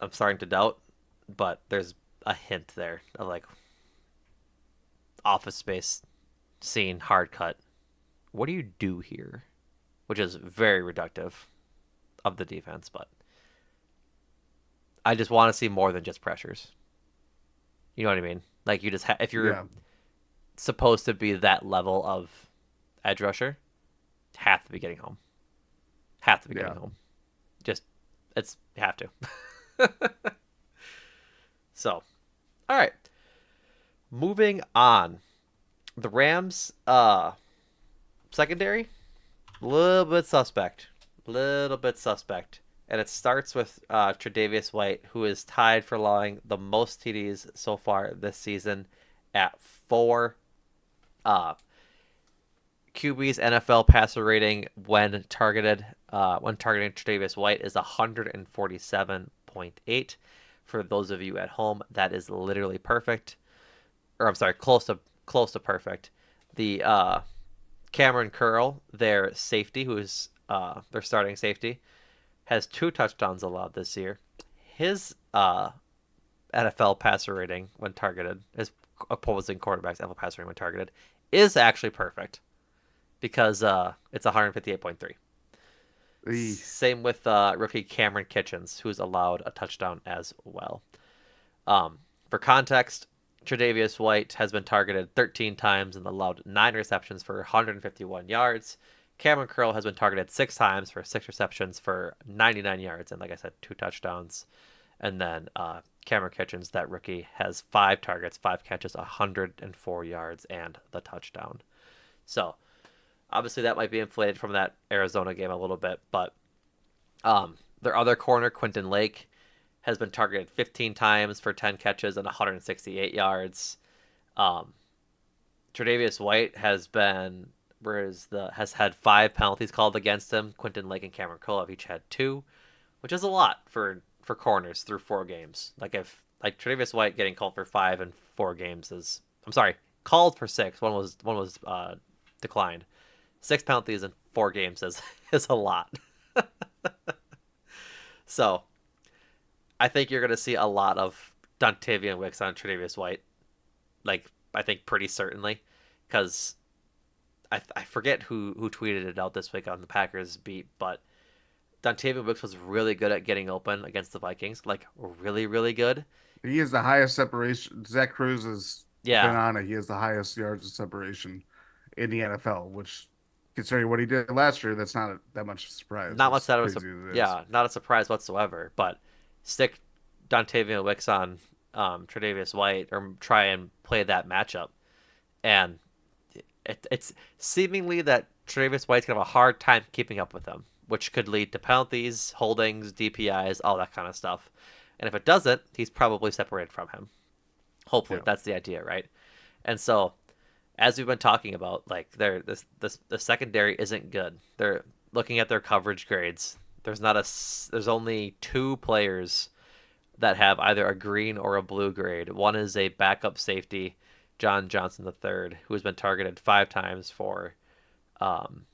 I'm starting to doubt, but there's a hint there of like Office Space scene hard cut. What do you do here? Which is very reductive of the defense, but I just want to see more than just pressures. You know what I mean? Like you just if you're Yeah. supposed to be that level of edge rusher, have to be getting home. Have to be getting Yeah. home. Just it's you have to. So, all right. Moving on, the Rams secondary, a little bit suspect, little bit suspect, and it starts with Tre'Davious White, who is tied for allowing the most TDs so far this season at 4. Uh, QB's NFL passer rating when targeting Tre'Davious White is 147.8. For those of you at home, that is literally perfect. Or I'm sorry, close to perfect. The Cameron Curl, their safety, who's their starting safety, has 2 touchdowns allowed this year. His NFL passer rating when targeted, his opposing quarterback's NFL passer rating when targeted, is actually perfect because it's 158.3. Eeh. Same with rookie Cameron Kitchens, who's allowed a touchdown as well. For context, Tre'Davious White has been targeted 13 times and allowed 9 receptions for 151 yards. Cameron Curl has been targeted 6 times for 6 receptions for 99 yards and, like I said, 2 touchdowns. And then Cameron Kitchens, that rookie, has 5 targets, 5 catches, 104 yards, and the touchdown. So obviously that might be inflated from that Arizona game a little bit, but their other corner, Quentin Lake, has been targeted 15 times for 10 catches and 168 yards. Um, Tre'Davious White has had 5 penalties called against him. Quentin Lake and Cameron Cole have each had 2, which is a lot for corners through 4 games. Like if like Tre'Davious White getting called for 5 in 4 games is, I'm sorry, called for 6. One was declined. 6 penalties in 4 games is is a lot. So I think you're going to see a lot of Dontavian Wicks on Tre'Davious White. Like I think pretty certainly, because I forget who tweeted it out this week on the Packers beat, but Dontavian Wicks was really good at getting open against the Vikings, like really really good. He has the highest separation. Zach Cruz has been Yeah, on it. He has the highest yards of separation in the NFL, which, considering what he did last year, that's not that much of a surprise. not much As that was a crazy as it is. yeah, not a surprise whatsoever. But stick Dontavian Wicks on Tre'Davious White or try and play that matchup, and it's seemingly that Travis White's gonna have a hard time keeping up with them, which could lead to penalties, holdings, DPIs, all that kind of stuff. And if it doesn't, he's probably separated from him. Hopefully, Yeah. that's the idea, right? And so, as we've been talking about, like this the secondary isn't good. They're looking at their coverage grades. There's only 2 players that have either a green or a blue grade. One is a backup safety, John Johnson III, who has been targeted 5 times um,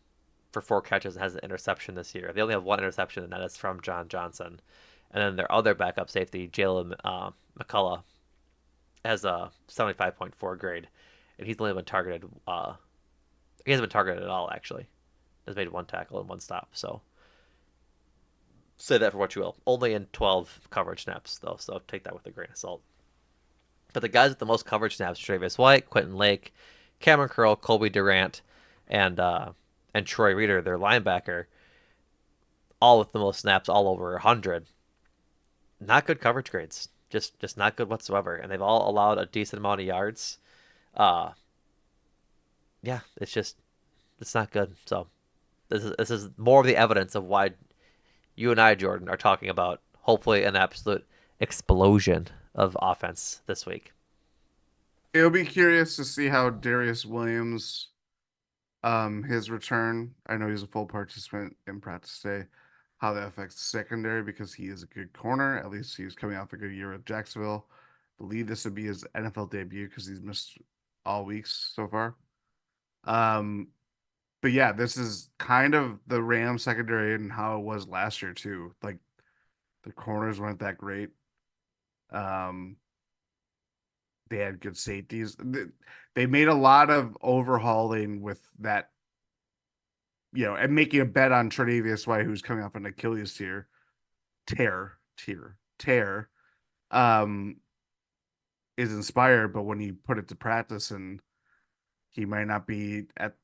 for 4 catches and has an interception this year. They only have 1 interception, and that is from John Johnson. And then their other backup safety, Jalen McCullough, has a 75.4 grade, and he's only been targeted. He hasn't been targeted at all, actually. Has made 1 tackle and 1 stop. So say that for what you will. Only in 12 coverage snaps, though, so take that with a grain of salt. But the guys with the most coverage snaps: Travis White, Quentin Lake, Cameron Curl, Colby Durant, and Troy Reader, their linebacker, all with the most snaps, all over 100. Not good coverage grades. Just not good whatsoever. And they've all allowed a decent amount of yards. Uh yeah, it's not good. So this is more of the evidence of why you and I, Jordan, are talking about hopefully an absolute explosion of offense this week. It'll be curious to see how Darius Williams, his return. I know he's a full participant in practice today. How that affects the secondary because he is a good corner. At least he was coming off a good year with Jacksonville. Believe this would be his NFL debut because he's missed all weeks so far. Um, but yeah, this is kind of the Rams secondary and how it was last year too. Like the corners weren't that great. Um, they had good safeties. They made a lot of overhauling with that, and making a bet on Tre'Davious White, who's coming off an Achilles tear, um, is inspired. But when you put it to practice, and he might not be at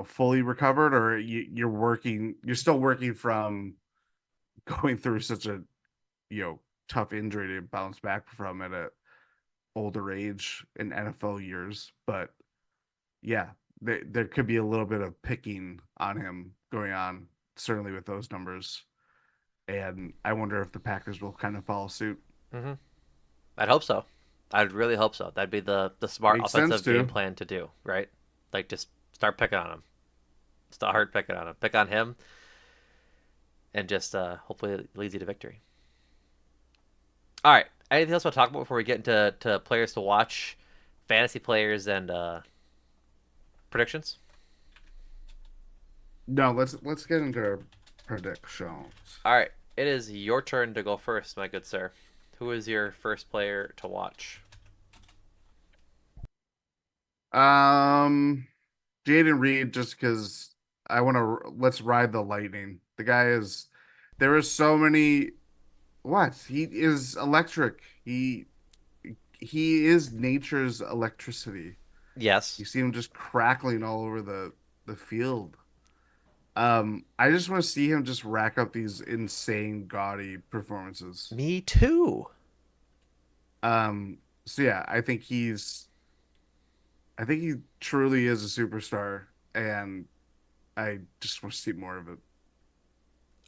fully recovered, or you're still working from going through such a you know tough injury to bounce back from at a older age in NFL years, but yeah, there could be a little bit of picking on him going on, certainly with those numbers. And I wonder if the Packers will kind of follow suit. Hmm. I'd hope so. I'd really hope so. That'd be the smart Makes sense offensive game too. plan to do, right? Like just start picking on him. Start picking on him. Pick on him, and just hopefully it leads you to victory. All right. Anything else to talk about before we get into players to watch, fantasy players, and predictions? No, let's get into our predictions. All right. It is your turn to go first, my good sir. Who is your first player to watch? Um, Jaden Reed, just because I want to let's ride the lightning. The guy is there are so many. What he is electric. He is nature's electricity. Yes. You see him just crackling all over the field. I just want to see him just rack up these insane gaudy performances. Me too. Um, so yeah, I think he truly is a superstar, and I just want to see more of it.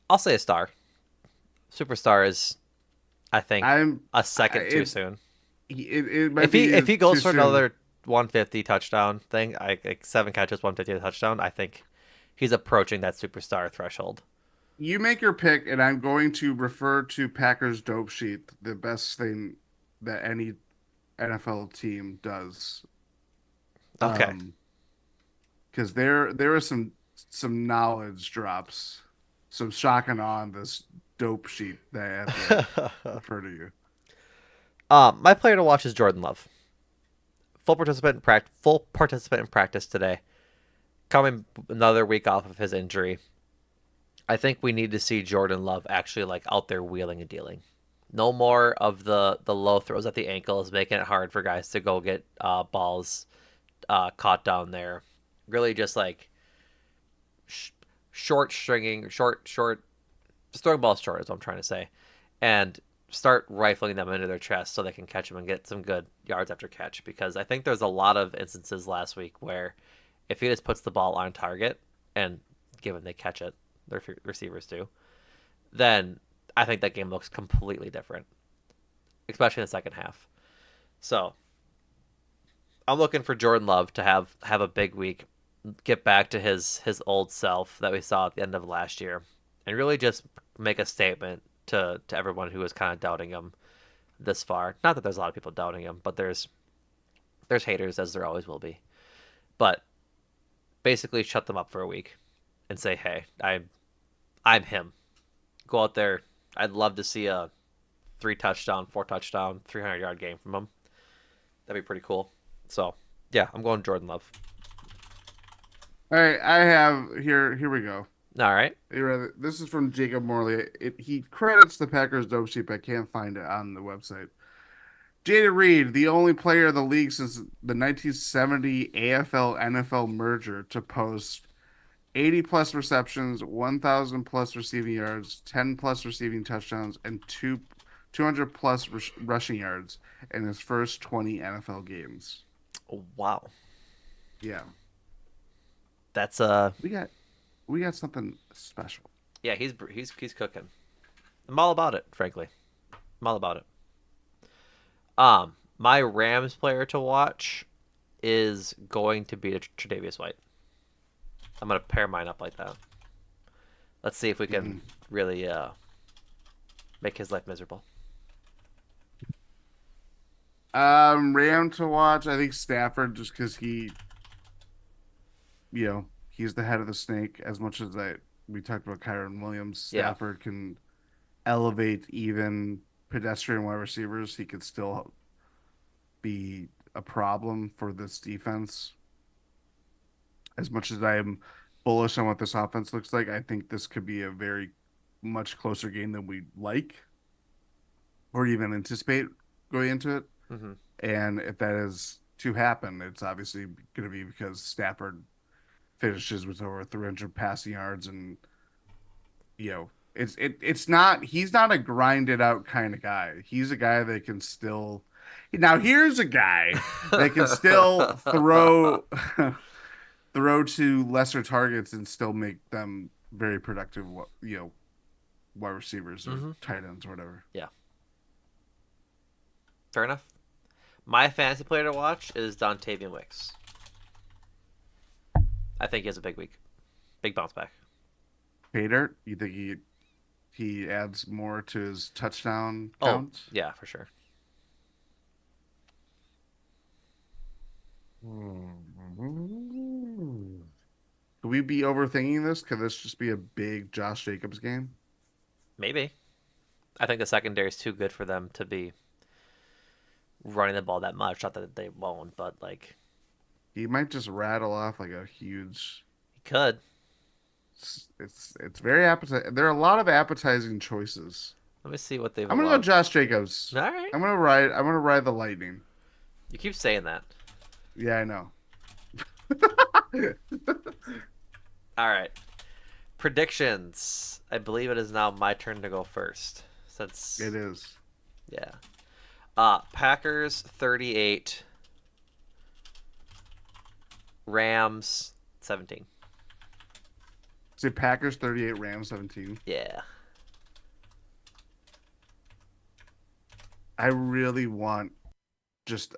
I'll say a star. Superstar is, I think, a second too It's soon. it might If be he too goes for soon. another 150 touchdown thing, like 7 catches, 150 touchdown, I think he's approaching that superstar threshold. You make your pick, and I'm going to refer to Packers dope sheet, the best thing that any NFL team does. Okay. Um, because there are some knowledge drops, some shock and awe on this dope sheet that I have to refer to you. My player to watch is Jordan Love. Full participant in practice today. Coming another week off of his injury, I think we need to see Jordan Love actually like out there wheeling and dealing. No more of the low throws at the ankles, making it hard for guys to go get balls caught down there. Really, just like sh- short stringing, just throwing balls short is what I'm trying to say, and start rifling them into their chest so they can catch them and get some good yards after catch. Because I think there's a lot of instances last week where if he just puts the ball on target, and given they catch it, their receivers do, then I think that game looks completely different, especially in the second half. So I'm looking for Jordan Love to have a big week, get back to his old self that we saw at the end of last year, and really just make a statement to everyone who was kind of doubting him this far. Not that there's a lot of people doubting him, but there's haters as there always will be. But basically, shut them up for a week and say, hey, I'm him. Go out there. I'd love to see a 3 touchdown, 4 touchdown, 300-yard game from him. That'd be pretty cool. So yeah, I'm going Jordan Love. All right, I have here we go. All right. This is from Jacob Morley. He credits the Packers dope sheet, but I can't find it on the website. Jada Reed, the only player in the league since the 1970 AFL NFL merger to post 80 plus receptions, 1,000 plus receiving yards, 10 plus receiving touchdowns, and 200 plus rushing yards in his first 20 NFL games. Wow. Yeah, That's we got we got something special. yeah, he's cooking. I'm all about it, frankly. I'm all about it. My Rams player to watch is going to be Tre'Davious White. I'm gonna pair mine up like that. Let's see if we can Mhm. really make his life miserable. Ram to watch. I think Stafford, just because he's the head of the snake. As much as we talked about Kyron Williams, Yeah. Stafford can elevate even pedestrian wide receivers. He could still be a problem for this defense. As much as I am bullish on what this offense looks like, I think this could be a very much closer game than we like or even anticipate going into it. Hmm. And if that is to happen, it's obviously going to be because Stafford finishes with over 300 passing yards, and it's not he's not a grinded out kind of guy. He's a guy that can still Now here's a guy that can still throw to lesser targets and still make them very productive, wide receivers or Hmm. tight ends or whatever. Yeah, fair enough. My fantasy player to watch is Dontavian Wicks. I think he has a big week, big bounce back. Pater, you think he adds more to his touchdown Oh counts? yeah, for sure. Could we be overthinking this? Could this just be a big Josh Jacobs game? Maybe. I think the secondary is too good for them to be running the ball that much. Not that they won't, but like He might just rattle off like a huge. he could. It's very appetizing. There are a lot of appetizing choices. Let me see what they've I'm gonna go allowed. Josh Jacobs. All right. I'm gonna ride the lightning. You keep saying that. Yeah, I know. All right. Predictions. I believe it is now my turn to go first. Since It is. yeah. Packers 38, Rams 17. Say Packers 38, Rams 17. Yeah. I really want just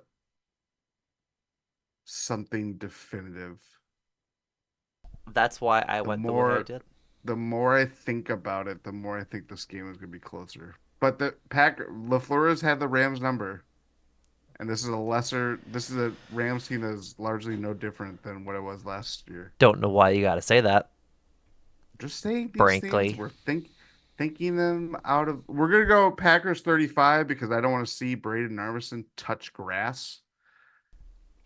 something definitive. That's why I The went the way I more did. the more I think about it, the more I think this game is gonna be closer. But the LaFleur's had the Rams number, and this is a Rams team that is largely no different than what it was last year. Don't know why you got to say that, Just saying these things, frankly. thinking them out of. We're gonna go Packers 35 because I don't want to see Braden Armisen touch grass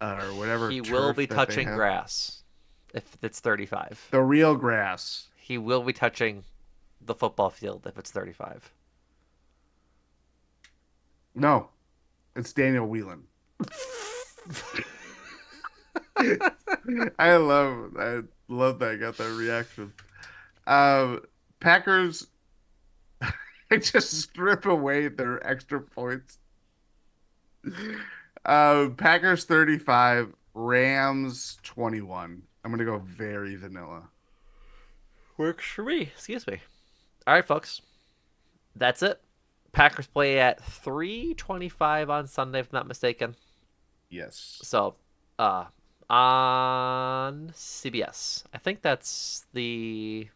or whatever He will be turf that they touching have. grass if it's 35. The real grass. He will be touching the football field if it's 35. No, it's Daniel Whelan. I love that I got that reaction. Um, Packers just strip away their extra points. Packers 35, Rams 21. I'm gonna go very vanilla. Works for me. Excuse me. All right, folks. That's it. Packers play at 3:25 on Sunday, if I'm not mistaken. Yes. So, uh, on CBS. I think that's the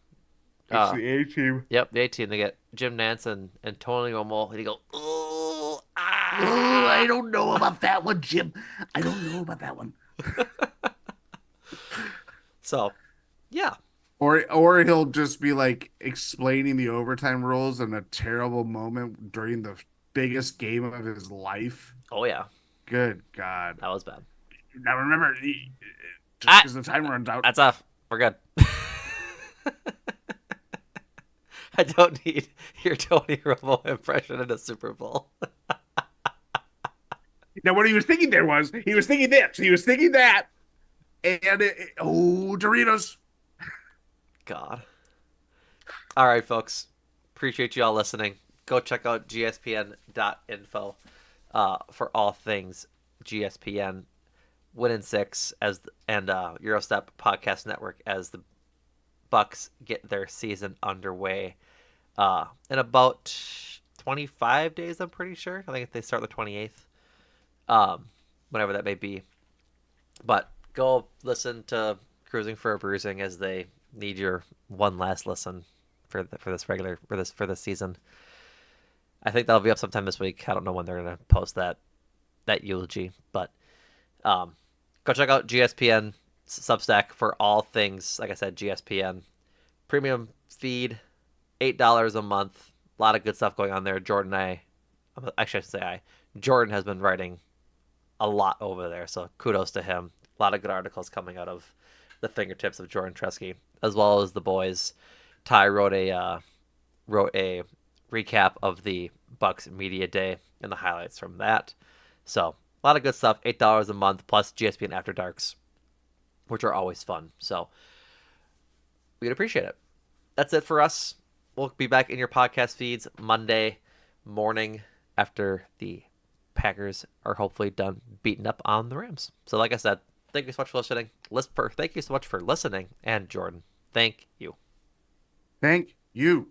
It's uh, the A team. yep, the 18. They get Jim Nance and Tony Romo, and you go, ooh, Oh, I ah. don't know about that one, Jim. I don't know about that one. So, yeah. Or he'll just be like explaining the overtime rules in a terrible moment during the biggest game of his life. Oh yeah, Good God. that was bad. Now remember, just Ah, because the time runs out. that's off. We're good. I don't need your Tony Romo impression in a Super Bowl. Now, what he was thinking there was he was thinking this, he was thinking that, and oh, Doritos. God. All right, folks. Appreciate you all listening. Go check out gspn.info for all things GSPN. Win in six as and Eurostep Podcast Network as the Bucks get their season underway in about 25 days. I'm pretty sure. I think they start the 28th. Um, whenever that may be. But go listen to Cruising for a Bruising as they need your one last listen for this season. I think that'll be up sometime this week. I don't know when they're gonna post that eulogy, but go check out GSPN Substack for all things. Like I said, GSPN premium feed, $8 a month. A lot of good stuff going on there. Actually, I should say Jordan has been writing a lot over there, so kudos to him. A lot of good articles coming out of the fingertips of Jordan Tresky, as well as the boys. Ty wrote a recap of the Bucks media day and the highlights from that. So a lot of good stuff. $8 a month plus GSPN After Darks, which are always fun. So we'd appreciate it. That's it for us. We'll be back in your podcast feeds Monday morning after the Packers are hopefully done beating up on the Rams. So, like I said, thank you so much for listening. Thank you so much for listening, and Jordan, thank you. Thank you.